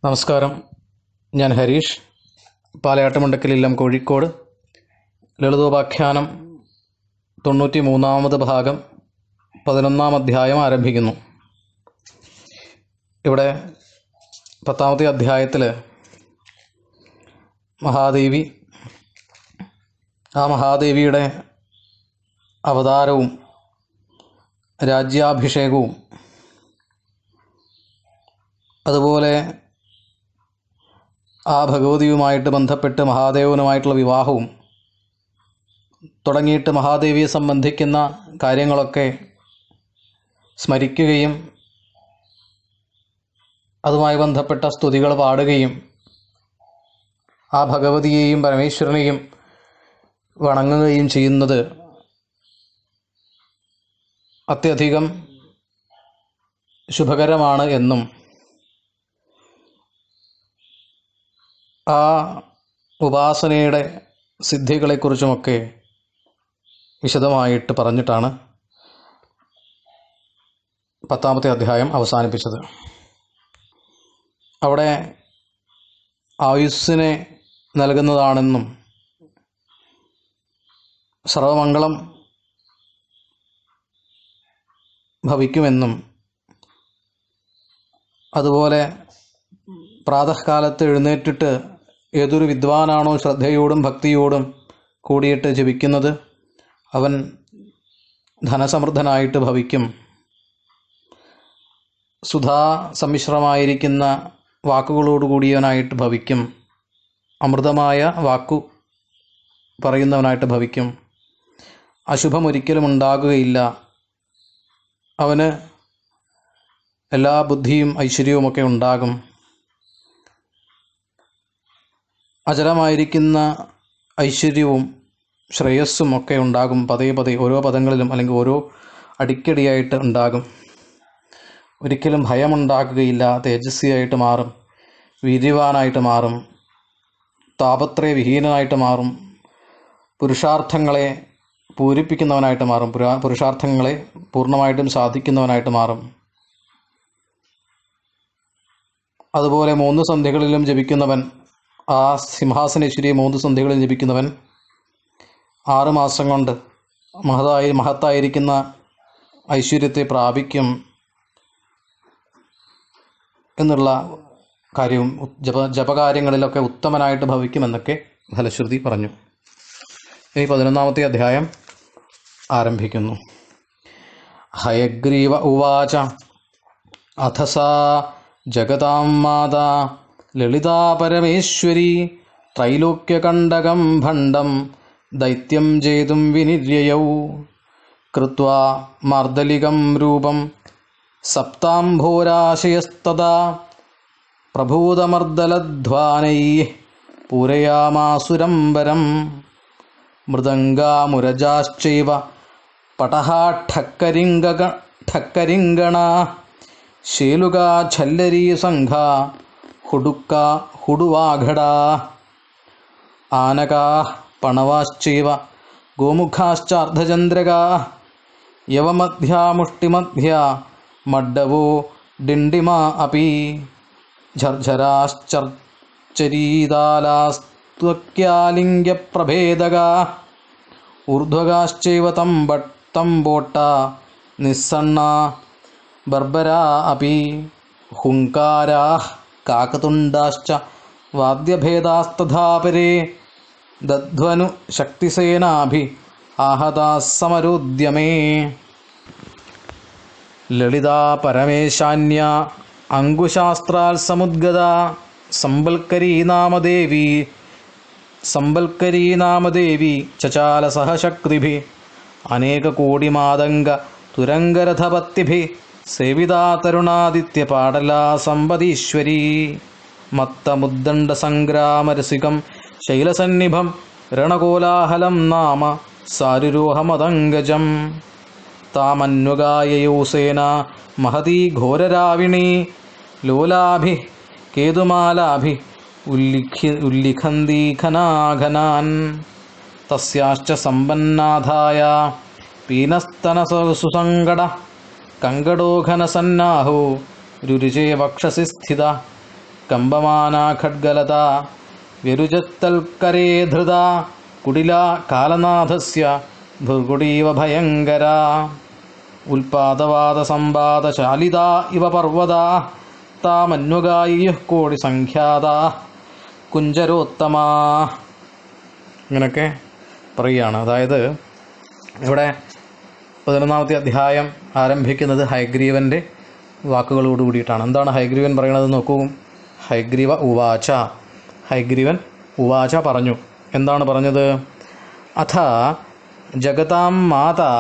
നമസ്കാരം. ഞാൻ ഹരീഷ്, പാലയാട്ടുമുണ്ടക്കലില്ലം, കോഴിക്കോട്. ലളിതോപാഖ്യാനം 93 ഭാഗം 11 അധ്യായം ആരംഭിക്കുന്നു. ഇവിടെ 10 അധ്യായത്തിൽ മഹാദേവി, മഹാദേവിയുടെ അവതാരവും രാജ്യാഭിഷേകവും അതുപോലെ ഭഗവതിയുമായിട്ട് ബന്ധപ്പെട്ട് മഹാദേവനുമായിട്ടുള്ള വിവാഹവും തുടങ്ങിയിട്ട് മഹാദേവിയെ സംബന്ധിക്കുന്ന കാര്യങ്ങളൊക്കെ സ്മരിക്കുകയും അതുമായി ബന്ധപ്പെട്ട സ്തുതികൾ പാടുകയും ഭഗവതിയെയും പരമേശ്വരനെയും വണങ്ങുകയും ചെയ്യുന്നത് അത്യധികം ശുഭകരമാണ് എന്നും ഉപാസനയുടെ സിദ്ധികളെക്കുറിച്ചുമൊക്കെ വിശദമായിട്ട് പറഞ്ഞിട്ടാണ് 10 അധ്യായം അവസാനിപ്പിച്ചത്. അവിടെ ആയുസ്സിനെ നൽകുന്നതാണെന്നും സർവമംഗളം ഭവിക്കുമെന്നും അതുപോലെ പ്രാതഃകാലത്ത് എഴുന്നേറ്റിട്ട് ഏതൊരു വിദ്വാനാണോ ശ്രദ്ധയോടും ഭക്തിയോടും കൂടിയിട്ട് ജപിക്കുന്നത് അവൻ ധനസമൃദ്ധനായിട്ട് ഭവിക്കും. സുധാ സമ്മിശ്രമായിരിക്കുന്ന വാക്കുകളോടുകൂടിയവനായിട്ട് ഭവിക്കും. അമൃതമായ വാക്കു പറയുന്നവനായിട്ട് ഭവിക്കും. അശുഭം ഒരിക്കലും ഉണ്ടാകുകയില്ല. അവന് എല്ലാ ബുദ്ധിയും ഐശ്വര്യവുമൊക്കെ ഉണ്ടാകും. അചലമായിരിക്കുന്ന ഐശ്വര്യവും ശ്രേയസ്സും ഒക്കെ ഉണ്ടാകും. പതേ ഓരോ പദങ്ങളിലും അല്ലെങ്കിൽ ഓരോ അടിക്കടിയായിട്ട് ഉണ്ടാകും. ഒരിക്കലും ഭയമുണ്ടാക്കുകയില്ല. തേജസ്വിയായിട്ട് മാറും, വീര്യവാനായിട്ട് മാറും, താപത്രയവിഹീനനായിട്ട് മാറും, പുരുഷാർത്ഥങ്ങളെ പൂരിപ്പിക്കുന്നവനായിട്ട് മാറും, പുരുഷാർത്ഥങ്ങളെ പൂർണ്ണമായിട്ടും സാധിക്കുന്നവനായിട്ട് മാറും. അതുപോലെ 3 സന്ധ്യകളിലും ജപിക്കുന്നവൻ, സിംഹാസനേശ്വരിയെ 3 സന്ധ്യകളിൽ ജപിക്കുന്നവൻ 6 മാസം കൊണ്ട് മഹത്തായിരിക്കുന്ന ഐശ്വര്യത്തെ പ്രാപിക്കും എന്നുള്ള കാര്യവും ജപകാര്യങ്ങളിലൊക്കെ ഉത്തമനായിട്ട് ഭവിക്കുമെന്നൊക്കെ ഫലശ്രുതി പറഞ്ഞു. ഇനി 11 അധ്യായം ആരംഭിക്കുന്നു. ഹയഗ്രീവ ഉവാച അഥസാ ജഗതാം മാതാ ലളിതാ പരമേശ്വരി ത്രൈലോക്യകണ്ടകം ഭണ്ഡം ദൈത്യം ജേതും വിനിര്യയൗ കൃത്വാ മാർദ്ദലികം രൂപം സപ്താംഭോരാശയസ്തദാ പ്രഭൂതമർദ്ദലധ്വാനൈഃ പൂരയാമാസുരംബരം മൃദംഗാമുരജാശ്ചൈവ പടഹാഠക്കരിംഗണാ ശേലുകാ ഛല്ലരീ സംഘാ ഹുടുവാഘടാ ആനകാ പണവാശ്ചൈവ ഗോമുഖാശ്ചാർദ്ധചന്ദ്രകാ യവമധ്യാ മുഷ്ടിമധ്യാ മഡ്ഡവോ ഡിണ്ടിമാ അപി ഝർഝരാശ്ചരീതാലാസ്ത്വക്യാലിംഗ്യപ്രഭേദകാ ഊർധ്വകാശ്ചൈവ തമ്പോട്ടാ നിസ്സണ്ണാ ബർബരാ അപി ഹുങ്കാരാഃ കാകതുണ്ഡാശ്ച വാദ്യഭേദാസ്തഥാ പരേ ദധ്വനു ശക്തിസേനാഭി ആഹതാഃ സമരോദ്യമേ. ലളിതാ പരമേശാന്യാ അങ്കുശാസ്ത്രാൽ സമുദ്ഗതാ സംബൽക്കരീ നാമദേവി ചചാല സഹശക്തിഭിഃ അനേകകോടിമാതംഗ തുരംഗരഥപത്തിഭിഃ സേവിതാ തരുണാദിത്യപാടലാ സമ്പദീശ്വരീ മത്തമുദ്ദണ്ഡസംഗ്രാമരസികം ശൈലസന്നിഭം രണകോലാഹലം നാമ സാരുരോഹമദംഗജം താമന്വഗായയോ സേനാ മഹതീ ഘോരരാവിണീ ലോലാഭിഃ കേതുമാലാഭിഃ ഉല്ലിഖന്തി ഘനാഘനാൻ തസ്യാശ്ച സമ്പന്നാധായ പീനസ്തനസുസങ്കട കങ്കടോഘനസന്നാഹോ രുരുചേ വക്ഷസി സ്ഥിത കമ്പമാനാ ഖഡ്ഗലത വിരുജത്തൽക്കരേ ധൃത കുടില കാലനാഥസ്യ ഭുർഗുടീവ ഭയങ്കര ഉൽപാദവാദ സംവാദ ശാലിത ഇവ പർവ്വത താമന്വഗായിയുഃ കോടി സംഖ്യാത കുഞ്ചരോത്തമ. ഇങ്ങനെയൊക്കെ പറയുകയാണ്. അതായത് ഇവിടെ 11-ാമത്തെ അധ്യായം ആരംഭിക്കുന്നത് ഹയഗ്രീവൻ്റെ വാക്കുകളോട് കൂടിയിട്ടാണ്. എന്താണ് ഹയഗ്രീവൻ പറയണത് നോക്കൂ. ഹയഗ്രീവ ഉവാച, ഹയഗ്രീവൻ ഉവാച പറഞ്ഞു. എന്താണ് പറഞ്ഞത്? അഥ ജഗതാം മാതാ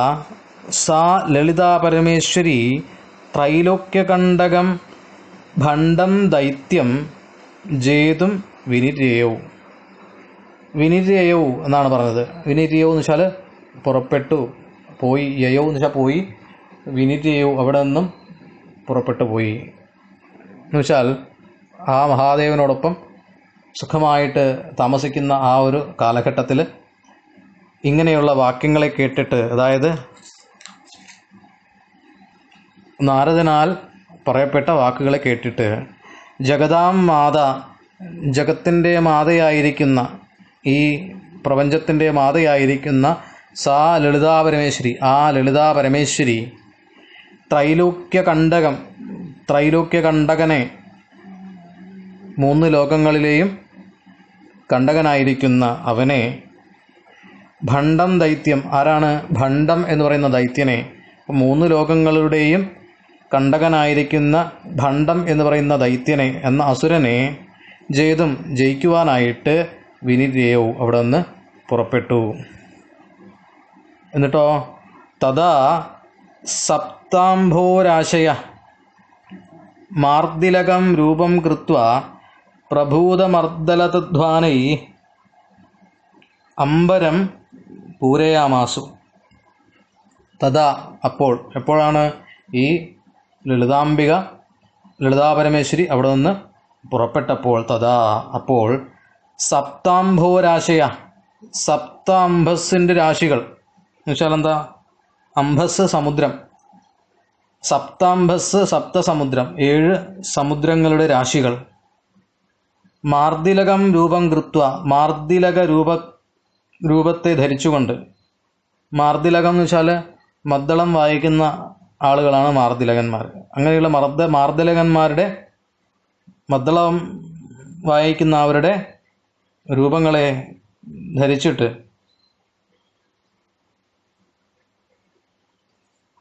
സാ ലളിതാ പരമേശ്വരി ത്രൈലോക്യകണ്ടകം ഭണ്ഡം ദൈത്യം ജേതും വിനിര്യയൗ. വിനിര്യയൗ എന്നാണ് പറഞ്ഞത്. വിനിര്യയൗ എന്ന് വെച്ചാൽ പുറപ്പെട്ടു പോയി, യയൗ എന്ന് വെച്ചാൽ പോയി, വിനിര്യയൗ അവിടെ നിന്നും പുറപ്പെട്ടു പോയി എന്ന് വെച്ചാൽ ആ മഹാദേവനോടൊപ്പം സുഖമായിട്ട് താമസിക്കുന്ന ആ ഒരു കാലഘട്ടത്തിൽ ഇങ്ങനെയുള്ള വാക്യങ്ങളെ കേട്ടിട്ട്, അതായത് നാരദനാൽ പറയപ്പെട്ട വാക്കുകളെ കേട്ടിട്ട്, ജഗതാം മാത, ജഗത്തിൻ്റെ മാതയായിരിക്കുന്ന, ഈ പ്രപഞ്ചത്തിൻ്റെ മാതയായിരിക്കുന്ന സാ ലളിതാ പരമേശ്വരി, ആ ലളിതാ പരമേശ്വരി ത്രൈലോക്യകണ്ടകം, ത്രൈലോക്യകണ്ടകനെ, 3 ലോകങ്ങളിലെയും കണ്ടകനായിരിക്കുന്ന അവനെ, ഭണ്ഡം ദൈത്യം, ആരാണ് ഭണ്ഡം എന്ന് പറയുന്ന ദൈത്യനെ, 3 ലോകങ്ങളുടെയും കണ്ടകനായിരിക്കുന്ന ഭണ്ഡം എന്ന് പറയുന്ന ദൈത്യനെ എന്ന അസുരനെ ജയിതും ജയിക്കുവാനായിട്ട് വിനിര്യയൗ അവിടെ നിന്ന് പുറപ്പെട്ടു. എന്നിട്ടോ തഥാ സപ്താംഭോരാശയ മാർദ്ദിലകം രൂപം കൃത്വാ പ്രഭൂതമർദ്ദലതധ്വാനൈ അംബരം പൂരയാമാസു. തഥാ അപ്പോൾ, എപ്പോഴാണ് ഈ ലളിതാംബിക, ലളിതാപരമേശ്വരി അവിടെ നിന്ന് പുറപ്പെട്ടപ്പോൾ, തഥാ അപ്പോൾ, സപ്താംഭോരാശയ, സപ്താംബസിൻ്റെ രാശികൾ എന്ന് വെച്ചാൽ എന്താ? അംബസ് സമുദ്രം, സപ്താംബസ് സപ്തസമുദ്രം, 7 സമുദ്രങ്ങളുടെ രാശികൾ. മാർദ്ദിലകം രൂപം കൃത്വ, മാർദ്ദിലക രൂപത്തെ ധരിച്ചുകൊണ്ട്. മാർദ്ദിലകം എന്ന് വെച്ചാൽ മദ്ദളം വായിക്കുന്ന ആളുകളാണ് മാർദ്ദിലകന്മാർ. അങ്ങനെയുള്ള മാർദ്ദിലകന്മാരുടെ, മദ്ദളം വായിക്കുന്ന അവരുടെ രൂപങ്ങളെ ധരിച്ചിട്ട്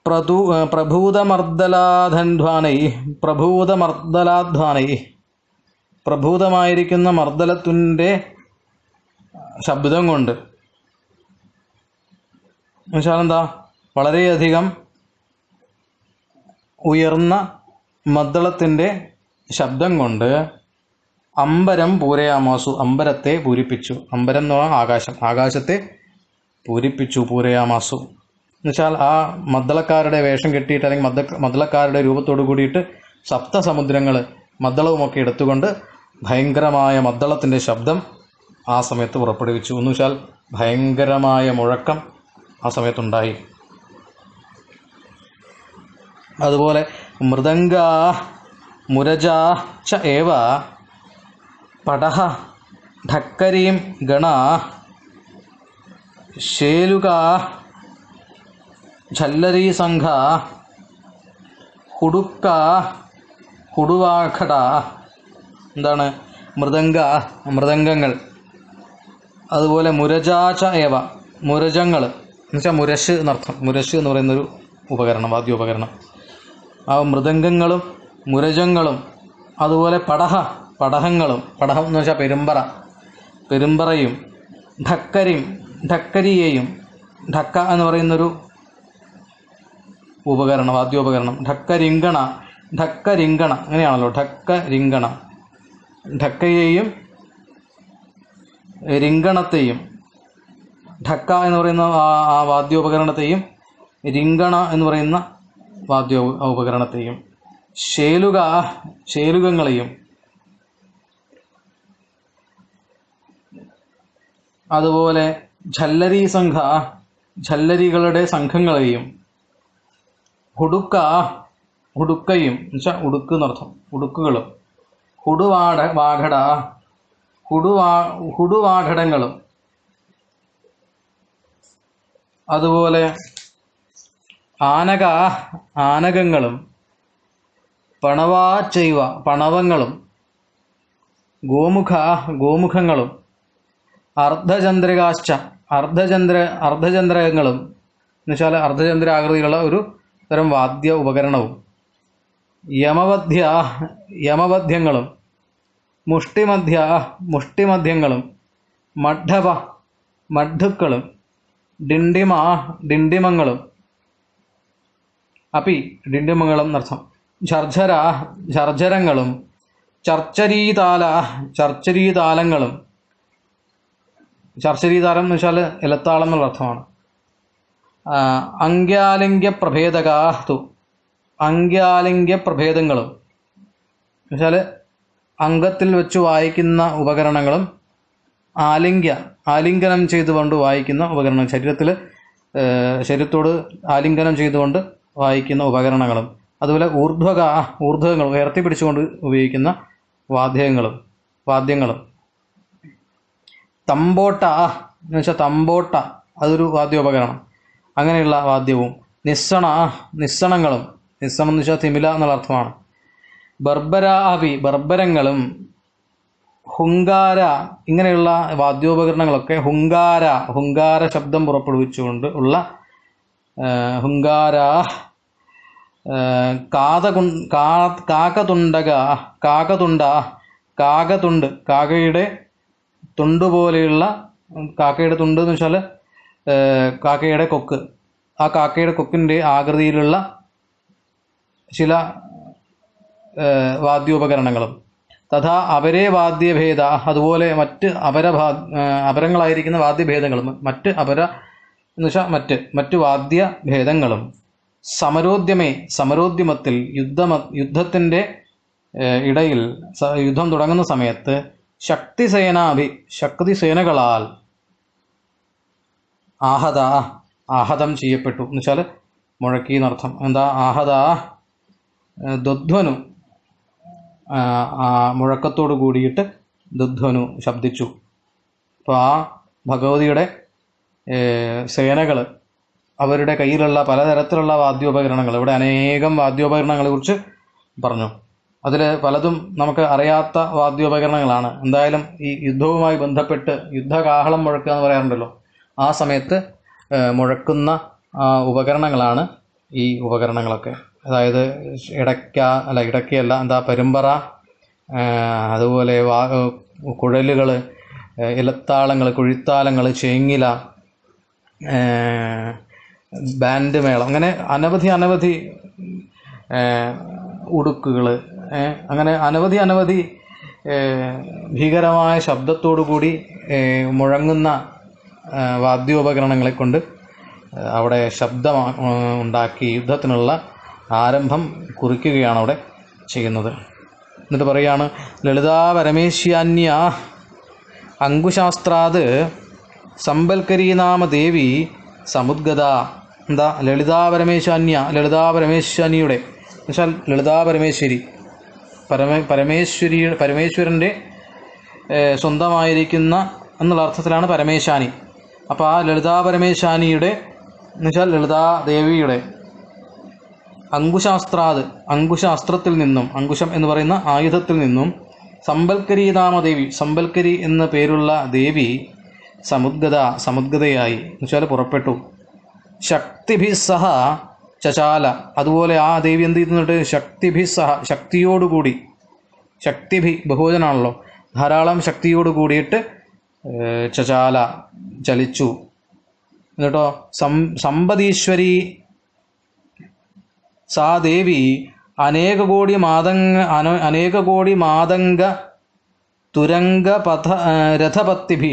പ്രഭൂതമർദ്ദലാധൻധ്വാനൈ, പ്രഭൂതമർദ്ദലാധ്വാനൈ, പ്രഭൂതമായിരിക്കുന്ന മർദ്ദലത്തിൻ്റെ ശബ്ദം കൊണ്ട്. എന്നുവെച്ചാൽ എന്താ? വളരെയധികം ഉയർന്ന മദ്ദളത്തിൻ്റെ ശബ്ദം കൊണ്ട് അംബരം പൂരയാമാസു, അംബരത്തെ പൂരിപ്പിച്ചു. അംബരം എന്ന് പറഞ്ഞാൽ ആകാശം, ആകാശത്തെ പൂരിപ്പിച്ചു. പൂരയാമാസു എന്നുവെച്ചാൽ ആ മദ്ദളക്കാരുടെ വേഷം കെട്ടിയിട്ട്, അല്ലെങ്കിൽ മദ്ദളക്കാരുടെ രൂപത്തോട് കൂടിയിട്ട് സപ്തസമുദ്രങ്ങൾ മദ്ദളവുമൊക്കെ എടുത്തുകൊണ്ട് ഭയങ്കരമായ മദ്ദളത്തിൻ്റെ ശബ്ദം ആ സമയത്ത് പുറപ്പെടുവിച്ചു. എന്ന് വെച്ചാൽ ഭയങ്കരമായ മുഴക്കം ആ സമയത്തുണ്ടായി. അതുപോലെ മൃദംഗ മുരജ ച ഏവ പടഹ ഠക്കരീം ഗണ ശേലുക ഝല്ലരീ സംഘ ഹുടുക്ക ഹുടുവാഖട. എന്താണ്? മൃദംഗങ്ങൾ. അതുപോലെ മുരജാച ഏവ, മുരജങ്ങൾ എന്നുവെച്ചാൽ മുരശ് എന്നർത്ഥം. മുരശ് എന്ന് പറയുന്നൊരു ഉപകരണം, വാദ്യോപകരണം. ആ മൃദംഗങ്ങളും മുരജങ്ങളും, അതുപോലെ പടഹങ്ങളും, പടഹം എന്ന് വെച്ചാൽ പെരുമ്പറയും, ഠക്കരിയെയും, ഠക്ക എന്ന് പറയുന്നൊരു ഉപകരണം, വാദ്യോപകരണം. ഠക്കരിങ്കണ അങ്ങനെയാണല്ലോ, ഠക്കരിങ്കണ. ഠക്കയെയും റിങ്കണത്തെയും, ഠക്ക എന്ന് പറയുന്ന ആ വാദ്യോപകരണത്തെയും റിങ്കണ എന്ന് പറയുന്ന വാദ്യോപകരണത്തെയും, ശേലുകങ്ങളെയും, അതുപോലെ ഝല്ലരി സംഘ, ഝല്ലരികളുടെ സംഘങ്ങളെയും, ഹുടുക്കയും എന്നുവെച്ചാൽ ഉടുക്ക് എന്നർത്ഥം, ഉടുക്കുകളും, വാഘട ഹുടുവാഘടങ്ങളും അതുപോലെ ആനകങ്ങളും പണവാച്ചൈവ പണവങ്ങളും ഗോമുഖങ്ങളും അർദ്ധചന്ദ്രകങ്ങളും എന്നുവെച്ചാൽ അർദ്ധചന്ദ്രാകൃതിയിലുള്ള ഒരു തരം വാദ്യ ഉപകരണവും യമവദ്യങ്ങളും മുഷ്ടിമധ്യങ്ങളും മഡ്ഢുക്കളും ഡിണ്ടിമങ്ങളും ഡിണ്ടിമങ്ങളും എന്നർത്ഥം ഝർജരങ്ങളും ചർച്ചരീതാലങ്ങളും ചർച്ചരീതാലം എന്ന് വെച്ചാൽ ഇലത്താളം എന്നുള്ള അർത്ഥമാണ്. അംഗ്യാലിംഗ്യപ്രഭേദങ്ങളും എന്നുവെച്ചാൽ അംഗത്തിൽ വെച്ച് വായിക്കുന്ന ഉപകരണങ്ങളും ആലിംഗനം ചെയ്തുകൊണ്ട് വായിക്കുന്ന ഉപകരണം, ശരീരത്തോട് ആലിംഗനം ചെയ്തുകൊണ്ട് വായിക്കുന്ന ഉപകരണങ്ങളും അതുപോലെ ഊർധ്വങ്ങൾ ഉയർത്തി പിടിച്ചുകൊണ്ട് ഉപയോഗിക്കുന്ന വാദ്യങ്ങളും തമ്പോട്ട എന്ന് വെച്ചാൽ തമ്പോട്ട അതൊരു വാദ്യോപകരണം, അങ്ങനെയുള്ള വാദ്യവും നിസ്സണങ്ങളും നിസ്സണം എന്ന് വെച്ചാൽ തിമില എന്നുള്ള അർത്ഥമാണ്. ബർബരങ്ങളും ഹുങ്കാര ഇങ്ങനെയുള്ള വാദ്യോപകരണങ്ങളൊക്കെ ഹുങ്കാര ശബ്ദം പുറപ്പെടുവിച്ചുകൊണ്ട് ഉള്ള ഹുങ്കാര കാകതുണ്ട് കാക്കയുടെ തുണ്ട് പോലെയുള്ള കാക്കയുടെ തുണ്ട് എന്ന് വെച്ചാൽ കാക്കയുടെ കൊക്ക്, ആ കാക്കയുടെ കൊക്കിൻ്റെ ആകൃതിയിലുള്ള ചില വാദ്യോപകരണങ്ങളും തഥാ അപരേ വാദ്യഭേദ അതുപോലെ മറ്റ് അപരങ്ങളായിരിക്കുന്ന വാദ്യഭേദങ്ങളും മറ്റ് എന്ന് വെച്ചാൽ മറ്റ് വാദ്യഭേദങ്ങളും സമരോദ്യമത്തിൽ യുദ്ധത്തിൻ്റെ ഇടയിൽ യുദ്ധം തുടങ്ങുന്ന സമയത്ത് ശക്തിസേനകളാൽ ആഹതം ചെയ്യപ്പെട്ടു എന്ന് വെച്ചാൽ മുഴക്കി എന്നർത്ഥം. എന്താ ദധ്വനു മുഴക്കത്തോട് കൂടിയിട്ട് ദധ്വനു ശബ്ദിച്ചു. അപ്പോൾ ആ ഭഗവതിയുടെ സേനകൾ അവരുടെ കയ്യിലുള്ള പലതരത്തിലുള്ള വാദ്യോപകരണങ്ങൾ, ഇവിടെ അനേകം വാദ്യോപകരണങ്ങളെ കുറിച്ച് പറഞ്ഞു. അതിൽ പലതും നമുക്ക് അറിയാത്ത വാദ്യോപകരണങ്ങളാണ്. എന്തായാലും ഈ യുദ്ധവുമായി ബന്ധപ്പെട്ട് യുദ്ധകാഹളം മുഴക്കുക എന്ന് പറയാറുണ്ടല്ലോ, ആ സമയത്ത് മുഴക്കുന്ന ഉപകരണങ്ങളാണ് ഈ ഉപകരണങ്ങളൊക്കെ. അതായത് ഇടയ്ക്കല്ല പെരുമ്പറ, അതുപോലെ കുഴലുകൾ, ഇലത്താളങ്ങൾ, കുഴിത്താളങ്ങൾ, ചേങ്ങില, ബാൻഡ് മേളം, അങ്ങനെ അനവധി ഉടുക്കുകൾ, അങ്ങനെ അനവധി ഭീകരമായ ശബ്ദത്തോടു കൂടി മുഴങ്ങുന്ന വാദ്യോപകരണങ്ങളെ കൊണ്ട് അവിടെ ശബ്ദം ഉണ്ടാക്കി യുദ്ധത്തിനുള്ള ആരംഭം കുറിക്കുകയാണ് അവിടെ ചെയ്യുന്നത്. എന്നിട്ട് പറയുകയാണ്, ലളിതാ പരമേശ്യാന്യ അങ്കുശാസ്ത്രാത് സമ്പൽക്കരീ നാമ ദേവി സമുദ്ഗത. എന്താ ലളിതാ പരമേശ്വരിയുടെ എന്നുവെച്ചാൽ ലളിതാ പരമേശ്വരൻ്റെ സ്വന്തമായിരിക്കുന്ന എന്നുള്ള അർത്ഥത്തിലാണ് പരമേശാനി. അപ്പോൾ ആ ലളിതാ പരമേശാനിയുടെ എന്നുവെച്ചാൽ ലളിതാ ദേവിയുടെ അങ്കുശാസ്ത്രത്തിൽ നിന്നും, അങ്കുശം എന്ന് പറയുന്ന ആയുധത്തിൽ നിന്നും സമ്പൽക്കരീ നാമദേവി, സമ്പൽക്കരി എന്ന പേരുള്ള ദേവി സമുദ്ഗതയായി എന്നുവെച്ചാൽ പുറപ്പെട്ടു. ശക്തിഭിസ്സഹ ചചാല, അതുപോലെ ആ ദേവി എന്ത് ചെയ്യുന്നുണ്ട്, ശക്തിഭിസ്സഹ ശക്തിയോടുകൂടി, ബഹുവചനാണല്ലോ, ധാരാളം ശക്തിയോട് കൂടിയിട്ട് ചചാല ചലിച്ചു. എന്നിട്ടോ സമ്പദീശ്വരി സാ ദേവി അനേക കോടി മാതംഗ തുരങ്ക രഥപത്തിഭി,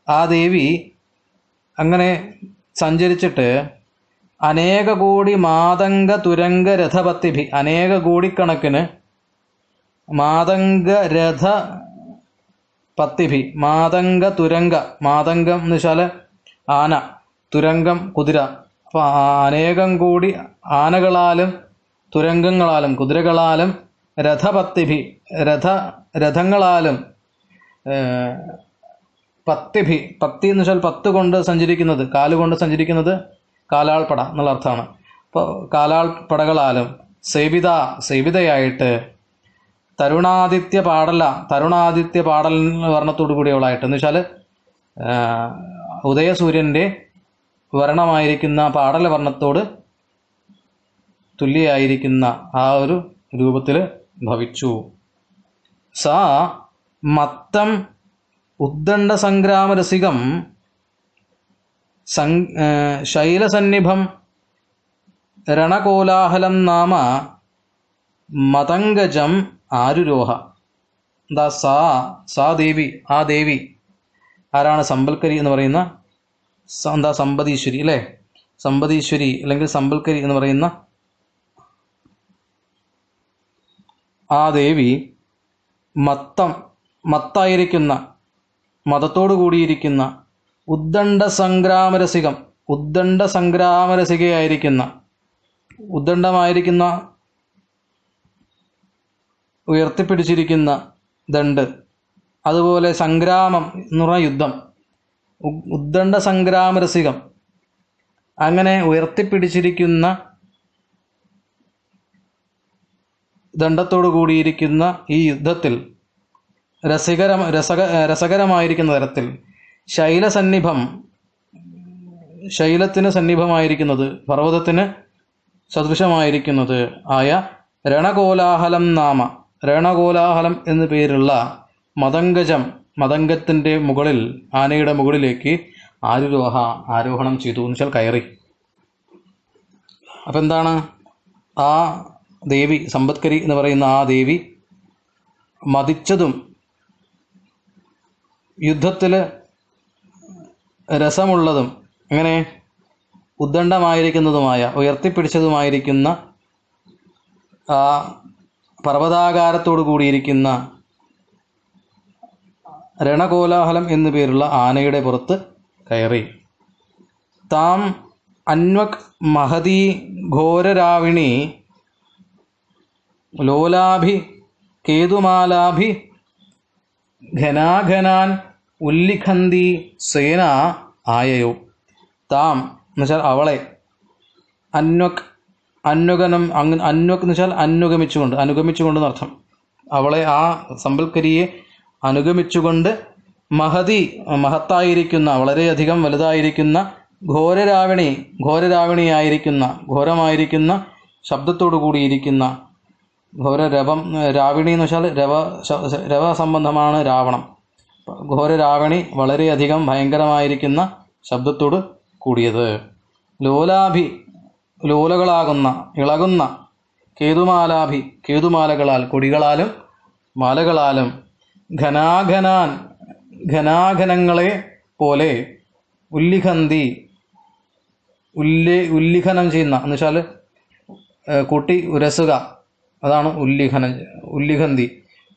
ആ ദേവി അങ്ങനെ സഞ്ചരിച്ചിട്ട് അനേക കോടി മാതംഗ തുരങ്ക രഥപത്തിഭി, അനേക കോടിക്കണക്കിന് മാതംഗ രഥ പത്തിഭി, മാതംഗ തുരങ്ക, മാതംഗം എന്ന് വെച്ചാൽ ആന, തുരങ്കം കുതിര. അപ്പോൾ അനേകം കോടി ആനകളാലും തുരങ്കങ്ങളാലും കുതിരകളാലും രഥപത്തിഭി രഥങ്ങളാലും പത്തിഭി പത്തി എന്ന് വെച്ചാൽ 10 കൊണ്ട് സഞ്ചരിക്കുന്നത്, കാലുകൊണ്ട് സഞ്ചരിക്കുന്നത് കാലാൾപ്പട എന്നുള്ള അർത്ഥമാണ്. അപ്പോൾ കാലാൾപ്പടകളാലും സേവിതയായിട്ട് തരുണാദിത്യ പാടൽ വർണ്ണത്തോടു കൂടിയവളായിട്ട് എന്ന് വെച്ചാൽ ഉദയസൂര്യൻ്റെ വർണ്ണമായിരിക്കുന്ന പാടല വർണ്ണത്തോട് തുല്യായിരിക്കുന്ന ആ ഒരു രൂപത്തിൽ ഭവിച്ചു. സാ മത്തം ഉദ്ദണ്ഡ സംഗ്രാമരസികം ശൈലസന്നിഭം രണകോലാഹലം നാമ മതംഗജം ആരുരോഹ. എന്താ സാ ദേവി, ആ ദേവി ആരാണ്? സമ്പൽക്കരി എന്ന് പറയുന്ന എന്താ സമ്പതീശ്വരി അല്ലേ, സമ്പതീശ്വരി അല്ലെങ്കിൽ സമ്പൽക്കരി എന്ന് പറയുന്ന ആ ദേവി മത്തായിരിക്കുന്ന മതത്തോടു കൂടിയിരിക്കുന്ന ഉദ്ദണ്ഡ സംഗ്രാമരസികയായിരിക്കുന്ന ഉദ്ദണ്ഡമായിരിക്കുന്ന ഉയർത്തിപ്പിടിച്ചിരിക്കുന്ന ദണ്ഡ്, അതുപോലെ സംഗ്രാമം എന്ന് പറഞ്ഞാൽ യുദ്ധം, ഉദ്ദണ്ഡ സംഗ്രാമരസികം അങ്ങനെ ഉയർത്തിപ്പിടിച്ചിരിക്കുന്ന ദണ്ഡത്തോടു കൂടിയിരിക്കുന്ന ഈ യുദ്ധത്തിൽ രസകരമായിരിക്കുന്ന തരത്തിൽ ശൈലത്തിന് സന്നിഭമായിരിക്കുന്നത്, പർവ്വതത്തിന് സദൃശമായിരിക്കുന്നത് ആയ രണകോലാഹലം എന്നു പേരുള്ള മതംഗത്തിൻ്റെ മുകളിൽ, ആനയുടെ മുകളിലേക്ക് ആരോഹണം ചെയ്തു എന്ന് വെച്ചാൽ കയറി. അപ്പം എന്താണ്? ആ ദേവി, സമ്പത്കരി എന്ന് പറയുന്ന ആ ദേവി മതിച്ചതും യുദ്ധത്തിൽ രസമുള്ളതും അങ്ങനെ ഉദ്ദണ്ഡമായിരിക്കുന്നതുമായ ഉയർത്തിപ്പിടിച്ചതുമായിരിക്കുന്ന ആ പർവ്വതാകാരത്തോടു കൂടിയിരിക്കുന്ന രണകോലാഹലം എന്നു പേരുള്ള ആനയുടെ പുറത്ത് കയറി. താം അന്വക് മഹതീ ഘോരരാവിണി ലോലാഭി കേതുമാലാഭി ഘനാഘനാൻ ഉല്ലിഖന്തി സേന ആയയോ. താം എന്ന് വെച്ചാൽ അവളെ, അന്വകനം എന്ന് വെച്ചാൽ അനുഗമിച്ചുകൊണ്ട് എന്നർത്ഥം. അവളെ, ആ സമ്പൽക്കരിയെ അനുഗമിച്ചുകൊണ്ട് മഹത്തായിരിക്കുന്ന മഹത്തായിരിക്കുന്ന വലുതായിരിക്കുന്ന ഘോരരാവിണിയായിരിക്കുന്ന ഘോരമായിരിക്കുന്ന ശബ്ദത്തോടു കൂടിയിരിക്കുന്ന രാവിണി എന്ന് വെച്ചാൽ രവസംബന്ധമാണ് രാവണം. ഘോരരാവണി വളരെയധികം ഭയങ്കരമായിരിക്കുന്ന ശബ്ദത്തോട് കൂടിയത്. ലോലകളാകുന്ന ഇളകുന്ന കേതുമാലകളാൽ കൊടികളാലും മാലകളാലും ഘനാഘനങ്ങളെ പോലെ ഉല്ലിഖനം ചെയ്യുന്ന എന്ന് വെച്ചാൽ കൂട്ടി ഉരസുക, അതാണ് ഉല്ലിഖന്തി,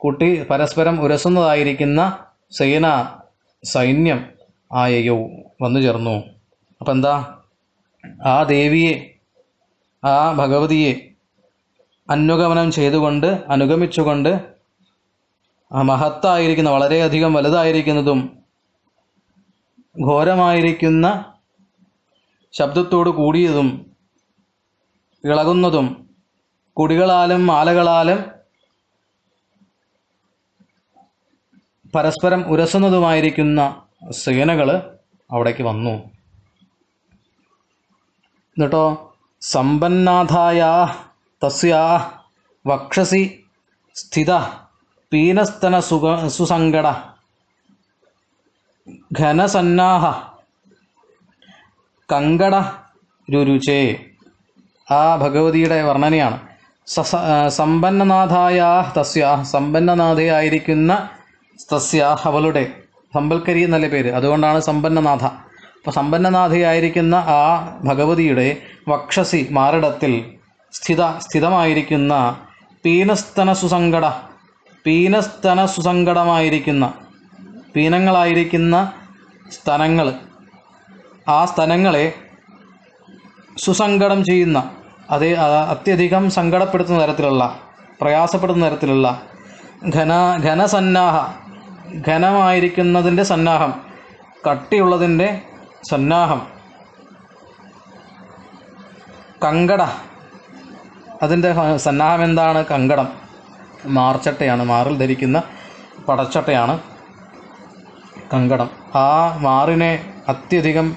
കൂട്ടി പരസ്പരം ഉരസുന്നതായിരിക്കുന്ന സൈന്യം ആയയോ വന്നു ചേർന്നു. അപ്പം എന്താ? ആ ദേവിയെ, ആ ഭഗവതിയെ അനുഗമിച്ചുകൊണ്ട് ആ മഹത്തായിരിക്കുന്ന വളരെയധികം വലുതായിരിക്കുന്നതും ഘോരമായിരിക്കുന്ന ശബ്ദത്തോട് കൂടിയതും ഇളകുന്നതും കൊടികളാലും മാലകളാലും പരസ്പരം ഉരസുന്നതുമായിരിക്കുന്ന സേനകൾ അവിടേക്ക് വന്നു. എന്നിട്ടോ സമ്പന്നാഥായ തസ്യാ വക്ഷസി സ്ഥിത പീനസ്തന സുസങ്കട ഘനസന്നാഹ കങ്കട രുരുചേ. ആ ഭഗവതിയുടെ വർണ്ണനയാണ്. സമ്പന്നനാഥായ തസ്യാ, സമ്പന്നനാഥയായിരിക്കുന്ന തസ്യാ അവളുടെ, സമ്പൽക്കരി എന്നല്ല പേര്, അതുകൊണ്ടാണ് സമ്പന്നനാഥ. അപ്പോൾ സമ്പന്നനാഥയായിരിക്കുന്ന ആ ഭഗവതിയുടെ വക്ഷസി മാറിടത്തിൽ സ്ഥിതമായിരിക്കുന്ന പീനസ്തന സുസങ്കടമായിരിക്കുന്ന പീനങ്ങളായിരിക്കുന്ന സ്തനങ്ങൾ, ആ സ്തനങ്ങളെ സുസങ്കടം ചെയ്യുന്ന, അത്യധികം സങ്കടപ്പെടുത്തുന്ന തരത്തിലുള്ള പ്രയാസപ്പെടുന്ന തരത്തിലുള്ള ഘനസന്നാഹ, ഘനമായിരിക്കുന്നതിൻ്റെ സന്നാഹം, കട്ടിയുള്ളതിൻ്റെ സന്നാഹം, കങ്കട, അതിൻ്റെ സന്നാഹം എന്താണ്? കങ്കടം, മാർച്ചട്ടയാണ്, മാറിൽ ധരിക്കുന്ന പടച്ചട്ടയാണ് കങ്കടം. ആ മാറിനെ അത്യധികം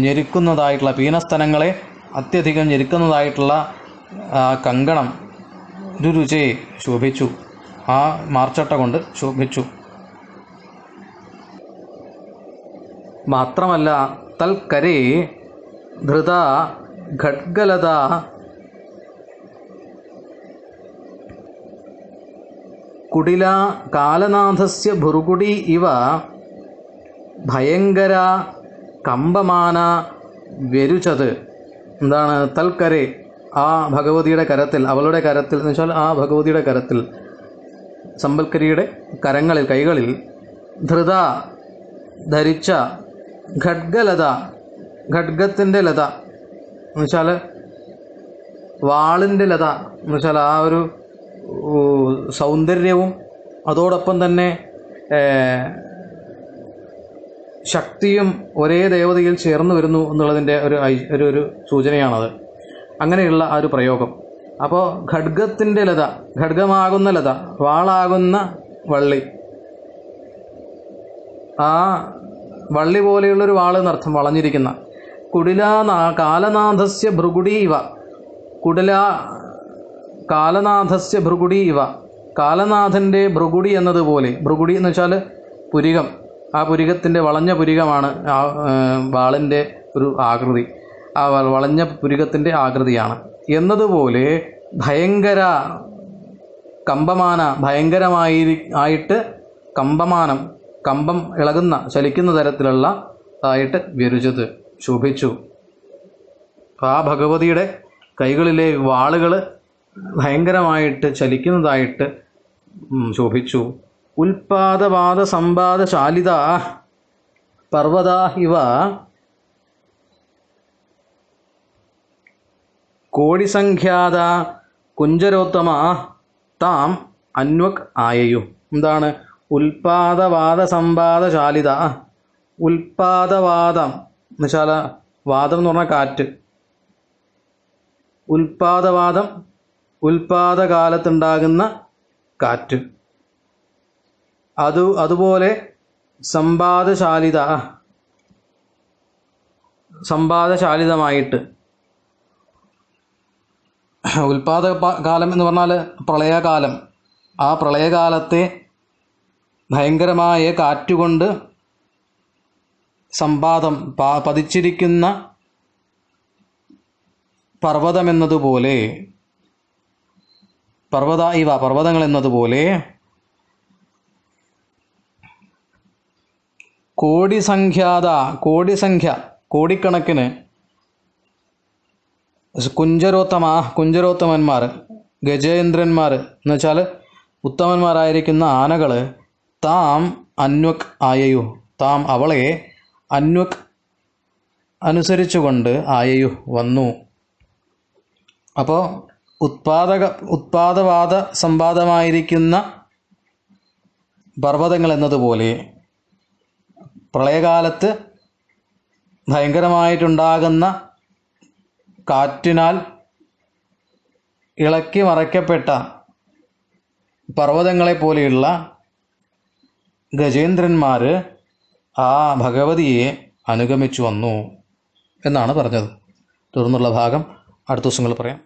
ഞെരുക്കുന്നതായിട്ടുള്ള, പീനസ്ഥലങ്ങളെ അത്യധികം ഞെരുക്കുന്നതായിട്ടുള്ള കങ്കണം രുചയെ ശോഭിച്ചു, ആ മാർച്ചട്ട കൊണ്ട് ശോഭിച്ചു. മാത്രമല്ല തൽക്കരേ ധൃത ഖഡ്ഗലത കുടില കാലനാഥസ്യ ഭുർഗുടി ഇവ ഭയങ്കര കമ്പമാന വ്യരുചത്. എന്താണ്? തൽക്കരെ, ആ ഭഗവതിയുടെ കരത്തിൽ, അവളുടെ കരത്തിൽ എന്ന് വെച്ചാൽ ആ ഭഗവതിയുടെ കരത്തിൽ, സമ്പൽക്കരിയുടെ കരങ്ങളിൽ, കൈകളിൽ, ധൃത ധരിച്ച, ഖഡ്ഗലത, ഖഡ്ഗത്തിൻ്റെ ലത എന്ന് വെച്ചാൽ വാളിൻ്റെ ലത എന്ന് വെച്ചാൽ ആ ഒരു സൗന്ദര്യവും അതോടൊപ്പം തന്നെ ശക്തിയും ഒരേ ദേവതയിൽ ചേർന്ന് വരുന്നു എന്നുള്ളതിൻ്റെ ഒരു സൂചനയാണത്. അങ്ങനെയുള്ള ആ ഒരു പ്രയോഗം. അപ്പോൾ ഖഡ്ഗത്തിൻ്റെ ലത, ഖഡ്ഗമാകുന്ന ലത, വാളാകുന്ന വള്ളി, ആ വള്ളി പോലെയുള്ളൊരു വാൾ എന്നർത്ഥം, വളഞ്ഞിരിക്കുന്ന. കാലനാഥസ്യ ഭൃഗുടി ഇവ, കുടില കാലനാഥസ്യ ഭൃഗുടി ഇവ, കാലനാഥൻ്റെ ഭൃഗുടി എന്നതുപോലെ. ഭൃഗുടി എന്ന് വെച്ചാൽ പുരികം, ആ പുരികത്തിൻ്റെ വളഞ്ഞ പുരികമാണ് ആ വാളിൻ്റെ ഒരു ആകൃതി, ആ വളഞ്ഞ പുരികത്തിൻ്റെ ആകൃതിയാണ് എന്നതുപോലെ ഭയങ്കര കമ്പമാന, ഭയങ്കരമായിട്ട് കമ്പമാനം, കമ്പം ഇളകുന്ന, ചലിക്കുന്ന തരത്തിലുള്ള ആയിട്ട് വ്യരുചത്, ശോഭിച്ചു. ആ ഭഗവതിയുടെ കൈകളിലെ വാളുകൾ ഭയങ്കരമായിട്ട് ചലിക്കുന്നതായിട്ട് ശോഭിച്ചു. ഉൽപാദവാദ സമ്പാദ ശാലിത പർവ്വതാ ഇവ കോടിസംഖ്യാത കുഞ്ചരോത്തമ താം അന്വക് ആയയു. എന്താണ്? ഉൽപാദവാദ സമ്പാദ ശാലിത. ഉൽപാദവാദം എന്ന് വെച്ചാൽ, വാദം എന്ന് പറഞ്ഞാൽ കാറ്റ്. ഉൽപാദവാദം, ഉൽപാദകാലത്തുണ്ടാകുന്ന കാറ്റ്. അതുപോലെ സമ്പാദശാലിത, സമ്പാദശാലിതമായിട്ട്. ഉൽപാദകാലം എന്ന് പറഞ്ഞാൽ പ്രളയകാലം. ആ പ്രളയകാലത്തെ ഭയങ്കരമായ കാറ്റുകൊണ്ട് സമ്പാദം പതിച്ചിരിക്കുന്ന പർവ്വതമെന്നതുപോലെ, പർവ്വത ഇവ, പർവ്വതങ്ങൾ എന്നതുപോലെ, കോടിസംഖ്യാത, കോടിസംഖ്യ, കോടിക്കണക്കിന്, കുഞ്ചരോത്തമന്മാർ, ഗജേന്ദ്രന്മാർ എന്ന് വെച്ചാൽ ഉത്തമന്മാരായിരിക്കുന്ന ആനകൾ, താം അന്വക് ആയയു, താം അവളെ, അന്വക് അനുസരിച്ചുകൊണ്ട്, ആയയു വന്നു. അപ്പോൾ ഉത്പാദവാദ സമ്പാദമായിരിക്കുന്ന പർവ്വതങ്ങൾ എന്നതുപോലെ പ്രളയകാലത്ത് ഭയങ്കരമായിട്ടുണ്ടാകുന്ന കാറ്റിനാൽ ഇളക്കി മറയ്ക്കപ്പെട്ട പർവ്വതങ്ങളെപ്പോലെയുള്ള ഗജേന്ദ്രന്മാർ ആ ഭഗവതിയെ അനുഗമിച്ചു വന്നു എന്നാണ് പറഞ്ഞത്. തുടർന്നുള്ള ഭാഗം അടുത്ത ദിവസങ്ങളിൽ പറയാം.